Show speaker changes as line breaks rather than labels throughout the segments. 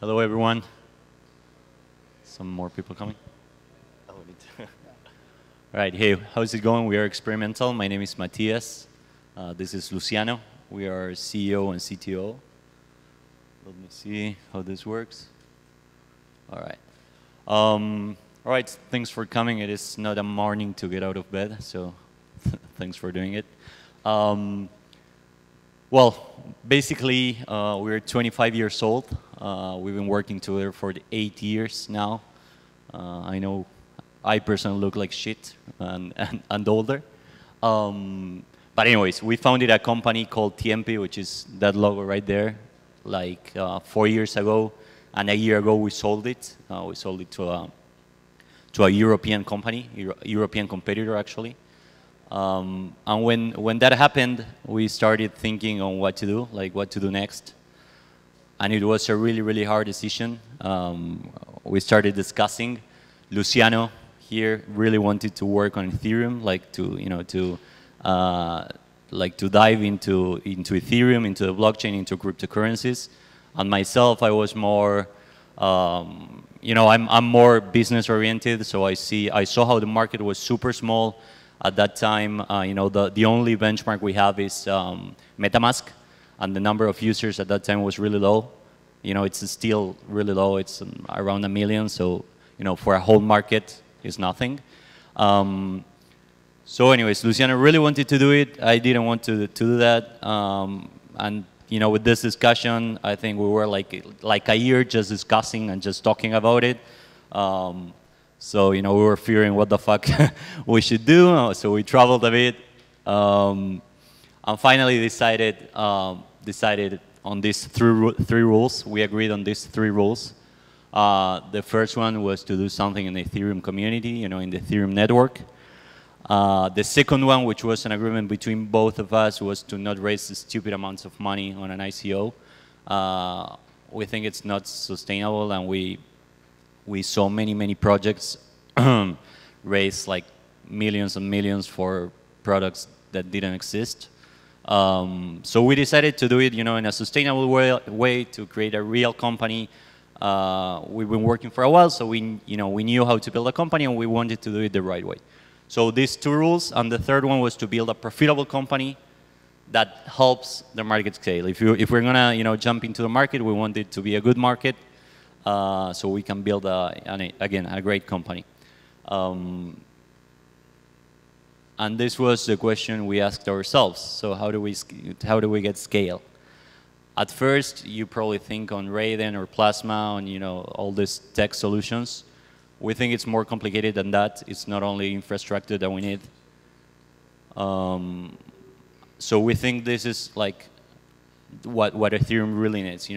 Hello, everyone. Some more people coming. Oh, we need to. All right, hey, how's it going? We are Experimental. My name is Matías. This is Luciano. We are CEO and CTO. Let me see how this works. All right. All right, thanks for coming. It is not a morning to get out of bed, so thanks for doing it. Well, basically, we're 25 years old. We've been working together for 8 years now. I know I personally look like shit and older. But anyways, we founded a company called TMP, which is that logo right there, like 4 years ago. And a year ago, we sold it. We sold it to a European company, European competitor, actually. And when that happened, we started thinking on what to do, like what to do next. And it was a really, really hard decision. We started discussing. Luciano here really wanted to work on Ethereum, like to dive into Ethereum, into the blockchain, into cryptocurrencies. And myself, I was more, I'm more business oriented. So I saw how the market was super small at that time. The only benchmark we have is MetaMask, and the number of users at that time was really low. It's still really low. It's around 1 million. So for a whole market, it's nothing. So anyways, Luciano really wanted to do it. I didn't want to do that. And with this discussion, I think we were like a year just discussing and just talking about it. So we were fearing what the fuck we should do. So we traveled a bit, and finally decided on these three rules. We agreed on these 3 rules. The first one was to do something in the Ethereum community, in the Ethereum network. The second one, which was an agreement between both of us, was to not raise stupid amounts of money on an ICO. We think it's not sustainable, and we saw many projects raise like millions and millions for products that didn't exist. So we decided to do it, in a sustainable way to create a real company. We've been working for a while, so we knew how to build a company, and we wanted to do it the right way. So these 2 rules, and the third one was to build a profitable company that helps the market scale. If we're gonna jump into the market, we want it to be a good market, so we can build again a great company. And this was the question we asked ourselves. So how do we get scale? At first, you probably think on Raiden or Plasma, on all these tech solutions. We think it's more complicated than that. It's not only infrastructure that we need. So we think this is like what Ethereum really needs.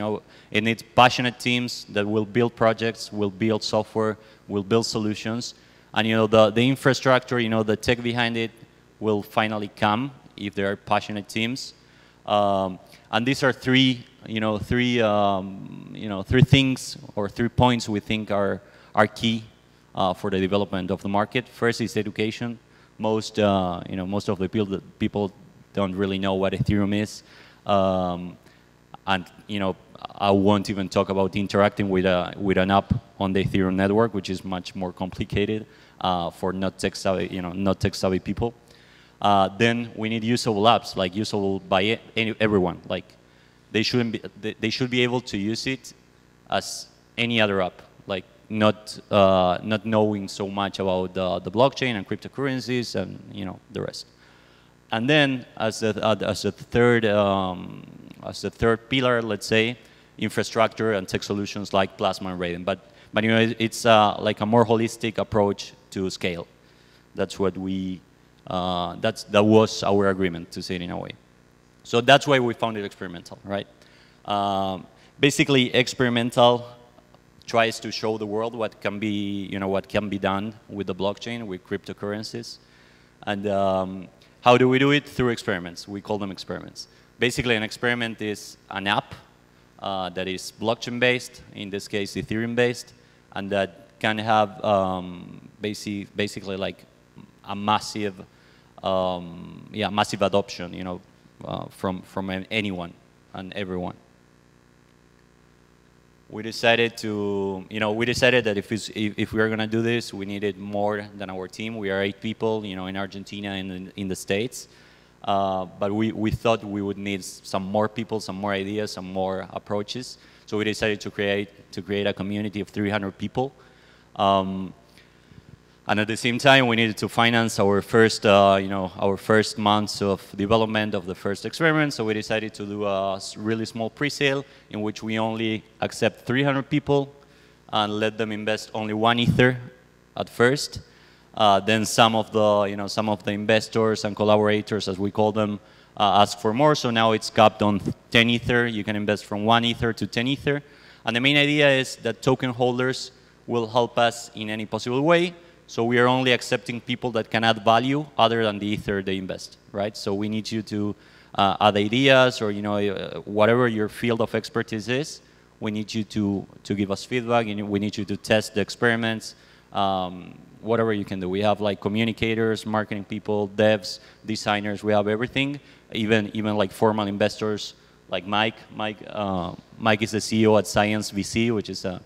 It needs passionate teams that will build projects, will build software, will build solutions, and the infrastructure, the tech behind it, will finally come if there are passionate teams. And these are three things or 3 points we think are key for the development of the market. First is education. Most of the people don't really know what Ethereum is, and I won't even talk about interacting with an app on the Ethereum network, which is much more complicated for not tech savvy people. Then we need usable apps, like usable by everyone. Like they should be able to use it as any other app. Like not knowing so much about the blockchain and cryptocurrencies and the rest. And then as the third pillar, let's say, infrastructure and tech solutions like Plasma and Raiden. But it's like a more holistic approach to scale. That's what that was our agreement, to say it in a way. So that's why we founded Experimental, right? Basically, Experimental tries to show the world what can be done with the blockchain, with cryptocurrencies. And how do we do it? Through experiments. We call them experiments. Basically, an experiment is an app that is blockchain-based, in this case, Ethereum-based, and that can have basically like a massive adoption, from anyone and everyone. we decided to, we decided that if we were going to do this, we needed more than our team. We are 8 people, in Argentina and in the States. But we thought we would need some more people, some more ideas, some more approaches. So we decided to create a community of 300 people. And at the same time, we needed to finance our first, our first months of development of the first experiment. So we decided to do a really small pre-sale in which we only accept 300 people and let them invest only 1 Ether at first. Then some of the investors and collaborators, as we call them, ask for more. So now it's capped on 10 Ether. You can invest from 1 Ether to 10 Ether. And the main idea is that token holders will help us in any possible way. So we are only accepting people that can add value other than the Ether they invest, right? So we need you to add ideas or, whatever your field of expertise is. We need you to give us feedback. We need you to test the experiments, whatever you can do. We have like communicators, marketing people, devs, designers. We have everything, even like formal investors like Mike. Mike is the CEO at Science VC, which is a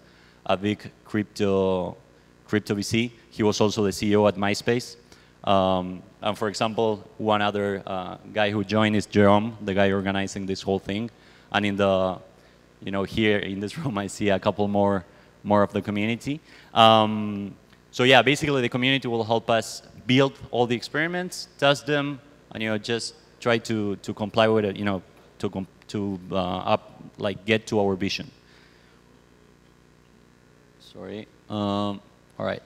big crypto VC. He was also the CEO at MySpace. And for example, one other guy who joined is Jerome, the guy organizing this whole thing. And in the, here in this room, I see a couple more of the community. So yeah, basically the community will help us build all the experiments, test them, and just try to comply with it, get to our vision. Sorry. All right.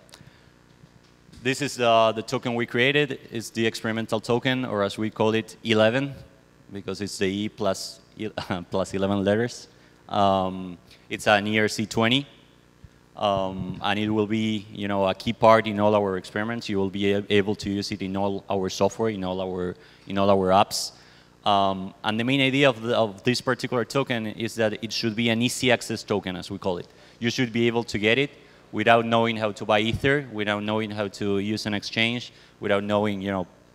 This is the token we created. It's the experimental token, or as we call it, 11, because it's the E plus 11 letters. It's an ERC20, and it will be, a key part in all our experiments. You will be able to use it in all our software, in all our apps. And the main idea of this particular token is that it should be an easy access token, as we call it. You should be able to get it without knowing how to buy Ether, without knowing how to use an exchange, without knowing,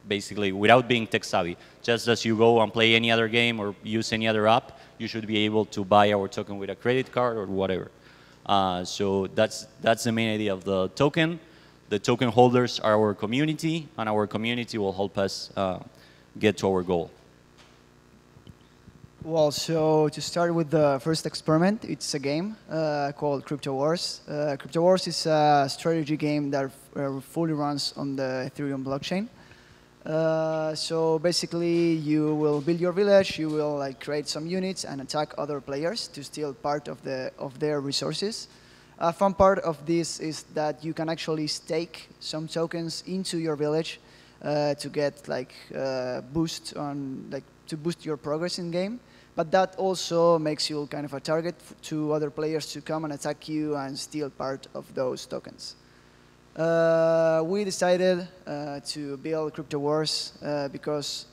basically without being tech savvy. Just as you go and play any other game or use any other app, you should be able to buy our token with a credit card or whatever. So that's the main idea of the token. The token holders are our community, and our community will help us get to our goal.
Well, so to start with the first experiment, it's a game called Crypto Wars. Crypto Wars is a strategy game that fully runs on the Ethereum blockchain. So basically, you will build your village, you will create some units and attack other players to steal part of their resources. A fun part of this is that you can actually stake some tokens into your village to get boost on to boost your progress in game. But that also makes you kind of a target to other players to come and attack you and steal part of those tokens. We decided to build Crypto Wars because,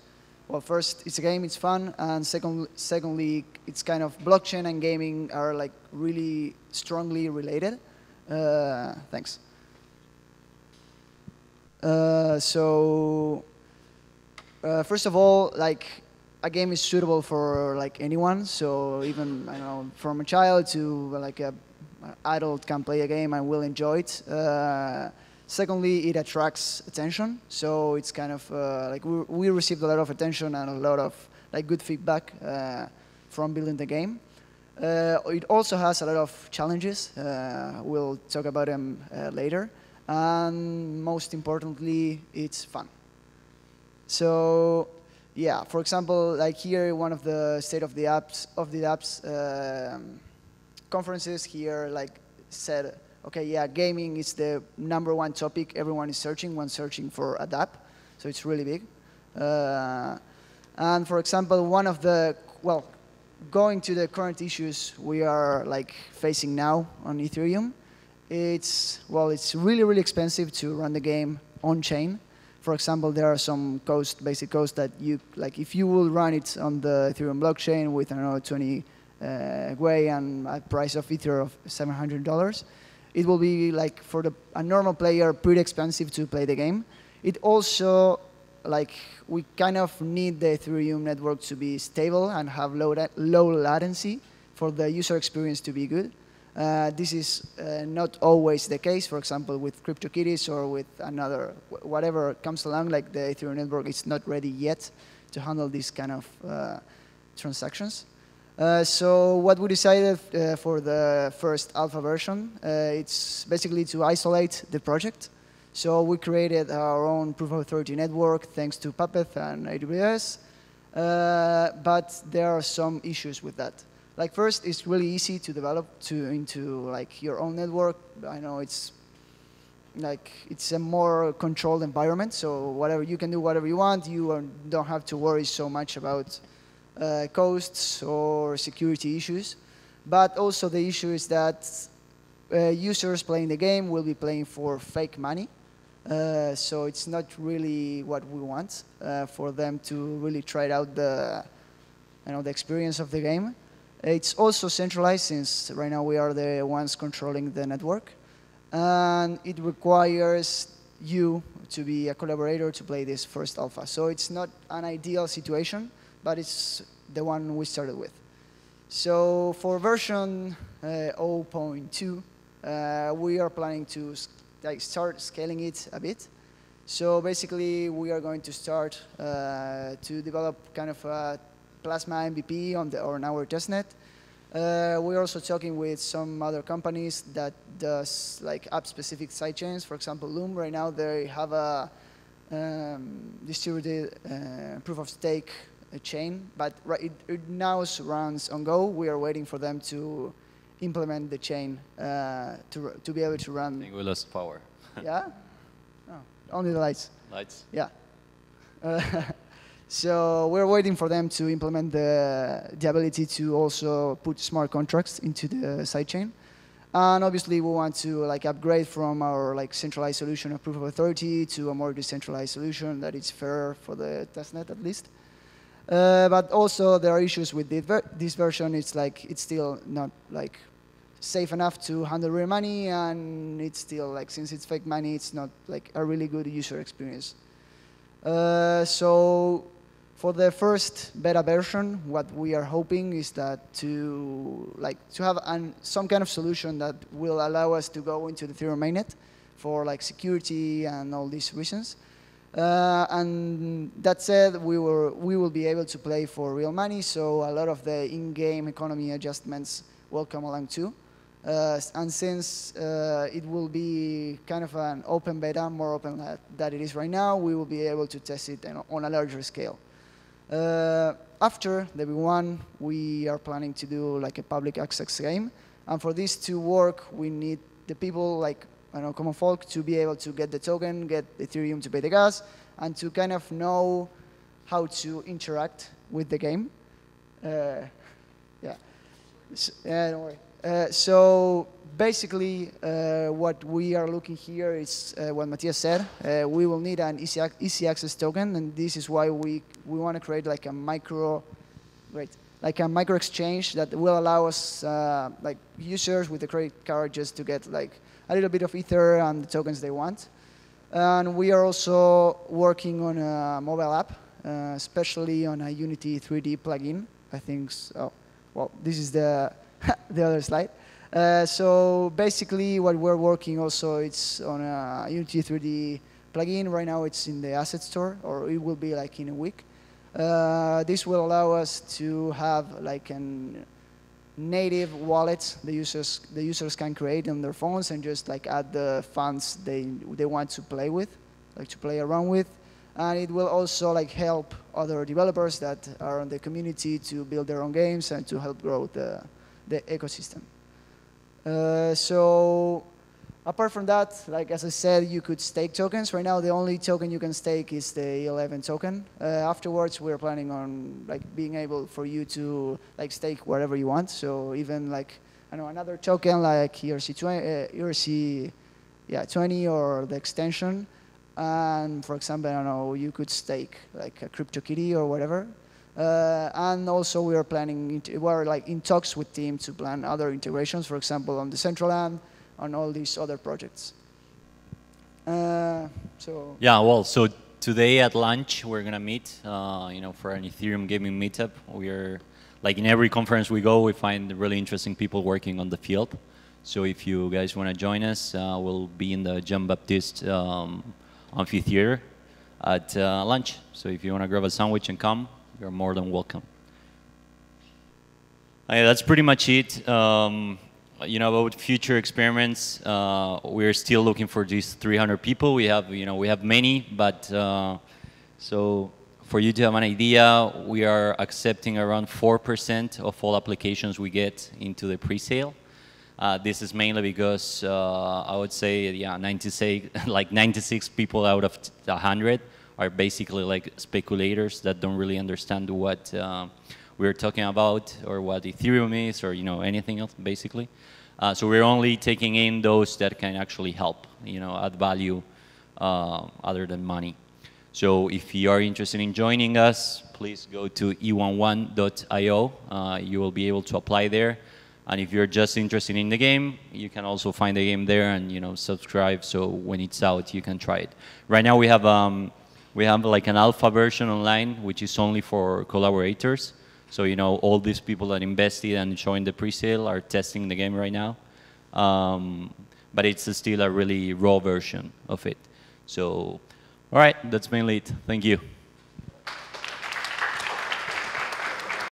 well, first, it's a game, it's fun, and secondly, it's kind of blockchain and gaming are really strongly related. Thanks. First of all, a game is suitable for anyone. So even, I don't know, from a child to an adult can play a game and will enjoy it. Secondly, it attracts attention. So it's kind of we received a lot of attention and a lot of good feedback from building the game. It also has a lot of challenges. We'll talk about them later. And most importantly, it's fun. So yeah, for example, here, one of the state of the apps conferences here said, okay, yeah, gaming is the #1 topic everyone is searching when searching for a dApp. So it's really big. And for example, one of the, well, going to the current issues we are facing now on Ethereum, it's really, really expensive to run the game on chain. For example, there are some basic costs that you, if you will run it on the Ethereum blockchain with, I don't know, 20 Gwei and a price of Ether of $700, it will be, for a normal player, pretty expensive to play the game. It also, we kind of need the Ethereum network to be stable and have low latency for the user experience to be good. This is not always the case. For example, with CryptoKitties or with another, whatever comes along, like the Ethereum network is not ready yet to handle these kind of transactions. So what we decided for the first alpha version, it's basically to isolate the project. So we created our own proof of authority network thanks to Puppet and AWS. But there are some issues with that. Like first, it's really easy to develop into like your own network. I know it's a more controlled environment, so whatever you can do, whatever you want, you don't have to worry so much about costs or security issues. But also the issue is that users playing the game will be playing for fake money. So it's not really what we want for them to really try out the experience of the game. It's also centralized since right now we are the ones controlling the network. And it requires you to be a collaborator to play this first alpha. So it's not an ideal situation, but it's the one we started with. So for version 0.2, we are planning to start scaling it a bit. So basically, we are going to start to develop kind of a Plasma MVP on our testnet. We're also talking with some other companies that does like app-specific sidechains. For example, Loom, right now they have a distributed proof-of-stake chain, but it now runs on Go. We are waiting for them to implement the chain to be able to run.
I think we lost power.
Yeah? Oh, only the lights.
Lights?
Yeah. So we're waiting for them to implement the ability to also put smart contracts into the sidechain. And obviously, we want to like upgrade from our like centralized solution of proof of authority to a more decentralized solution that is fair for the testnet at least. But also there are issues with this version. It's like it's still not like safe enough to handle real money, and it's still like since it's fake money, it's not like a really good user experience. So for the first beta version, what we are hoping is that to have some kind of solution that will allow us to go into the Ethereum mainnet for like security and all these reasons. And that said, we will be able to play for real money, so a lot of the in-game economy adjustments will come along too. And since it will be kind of an open beta, more open than it is right now, we will be able to test it on a larger scale. After the V1, we are planning to do like a public access game. And for this to work, we need the people like common folk to be able to get the token, get Ethereum to pay the gas, and to kind of know how to interact with the game. Yeah, don't worry. So basically, what we are looking here is what Matías said. We will need an easy access token, and this is why we want to create like a micro exchange that will allow us like users with a credit card just to get like a little bit of Ether and the tokens they want. And we are also working on a mobile app, especially on a Unity 3D plugin. I think. Well, this is the the other slide. So basically, what we're working also it's on a Unity 3D plugin. Right now, it's in the asset store, or it will be like in a week. This will allow us to have like an native wallet the users can create on their phones and just like add the funds they want to play with, like to play around with. And it will also like help other developers that are in the community to build their own games and to help grow the ecosystem. So apart from that, like as I said, you could stake tokens. Right now, the only token you can stake is the 11 token. Afterwards, we're planning on like being able for you to like stake whatever you want. So even like another token like ERC20 or the extension. And for example, you could stake like a CryptoKitty or whatever. And also we are planning, we're like in talks with team to plan other integrations, for example, on the central land, on all these other projects.
Yeah, well, so today at lunch we're gonna meet, for an Ethereum gaming meetup. We're like in every conference we go, we find really interesting people working on the field. So if you guys want to join us, we'll be in the Jean-Baptiste amphitheater at lunch. So if you want to grab a sandwich and come, you're more than welcome. That's pretty much it. About future experiments, we're still looking for these 300 people. We have many, but so for you to have an idea, we are accepting around 4% of all applications we get into the pre-sale. This is mainly because I would say, 96 people out of 100 are basically like speculators that don't really understand what we're talking about or what Ethereum is or anything else basically. So we're only taking in those that can actually help, add value other than money. So if you are interested in joining us, please go to e11.io. You will be able to apply there. And if you're just interested in the game, you can also find the game there and subscribe. So when it's out, you can try it. Right now we have like an alpha version online, which is only for collaborators. So all these people that invested and joined the pre-sale are testing the game right now. But it's still a really raw version of it. So, all right, that's mainly it. Thank you.